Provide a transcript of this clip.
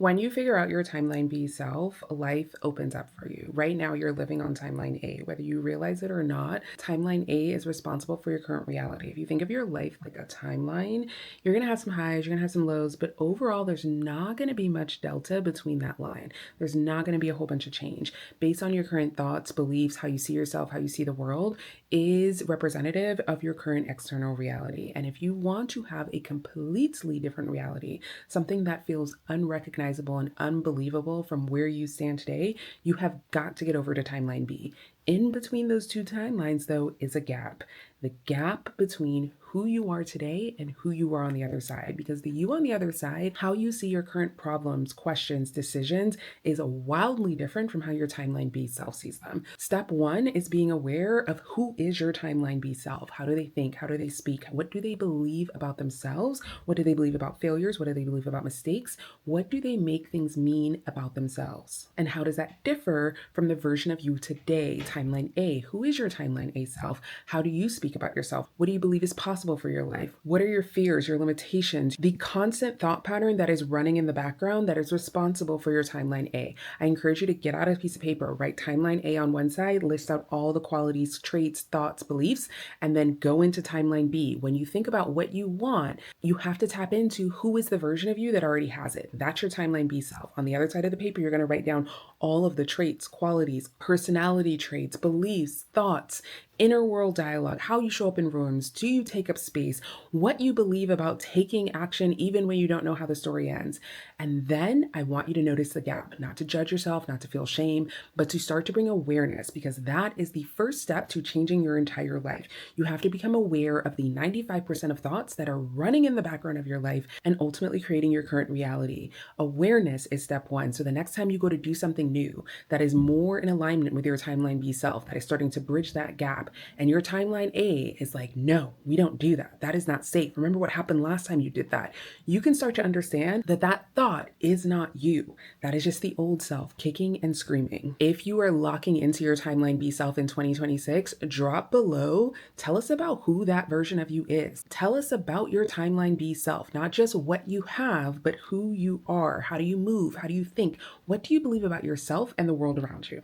When you figure out your timeline B self, life opens up for you. Right now, you're living on timeline A. Whether you realize it or not, timeline A is responsible for your current reality. If you think of your life like a timeline, you're going to have some highs, you're going to have some lows, but overall, there's not going to be much delta between that line. There's not going to be a whole bunch of change. Based on your current thoughts, beliefs, how you see yourself, how you see the world, is representative of your current external reality. And if you want to have a completely different reality, something that feels unrecognizable and unbelievable from where you stand today, you have got to get over to timeline B. In between those two timelines, though, is a gap. The gap between who you are today and who you are on the other side. Because the you on the other side, how you see your current problems, questions, decisions, is wildly different from how your timeline B self sees them. Step one is being aware of who is your timeline B self. How do they think? How do they speak? What do they believe about themselves? What do they believe about failures? What do they believe about mistakes? What do they make things mean about themselves? And how does that differ from the version of you today, timeline A? Who is your timeline A self? How do you speak about yourself? What do you believe is possible for your life? What are your fears, your limitations, the constant thought pattern that is running in the background that is responsible for your timeline A? I encourage you to get out a piece of paper, write timeline A on one side, list out all the qualities, traits, thoughts, beliefs, and then go into timeline B. When you think about what you want, you have to tap into who is the version of you that already has it. That's your timeline B self. On the other side of the paper, you're going to write down all of the traits, qualities, personality traits, beliefs, thoughts, inner world dialogue, how you show up in rooms, do you take up space, what you believe about taking action even when you don't know how the story ends. And then I want you to notice the gap, not to judge yourself, not to feel shame, but to start to bring awareness, because that is the first step to changing your entire life. You have to become aware of the 95% of thoughts that are running in the background of your life and ultimately creating your current reality. Awareness is step one. So the next time you go to do something new that is more in alignment with your timeline B self, that is starting to bridge that gap, and your timeline A is like, no, we don't do that. That is not safe. Remember what happened last time you did that. You can start to understand that that thought is not you. That is just the old self kicking and screaming. If you are locking into your timeline B self in 2026, drop below. Tell us about who that version of you is. Tell us about your timeline B self, not just what you have, but who you are. How do you move? How do you think? What do you believe about yourself and the world around you?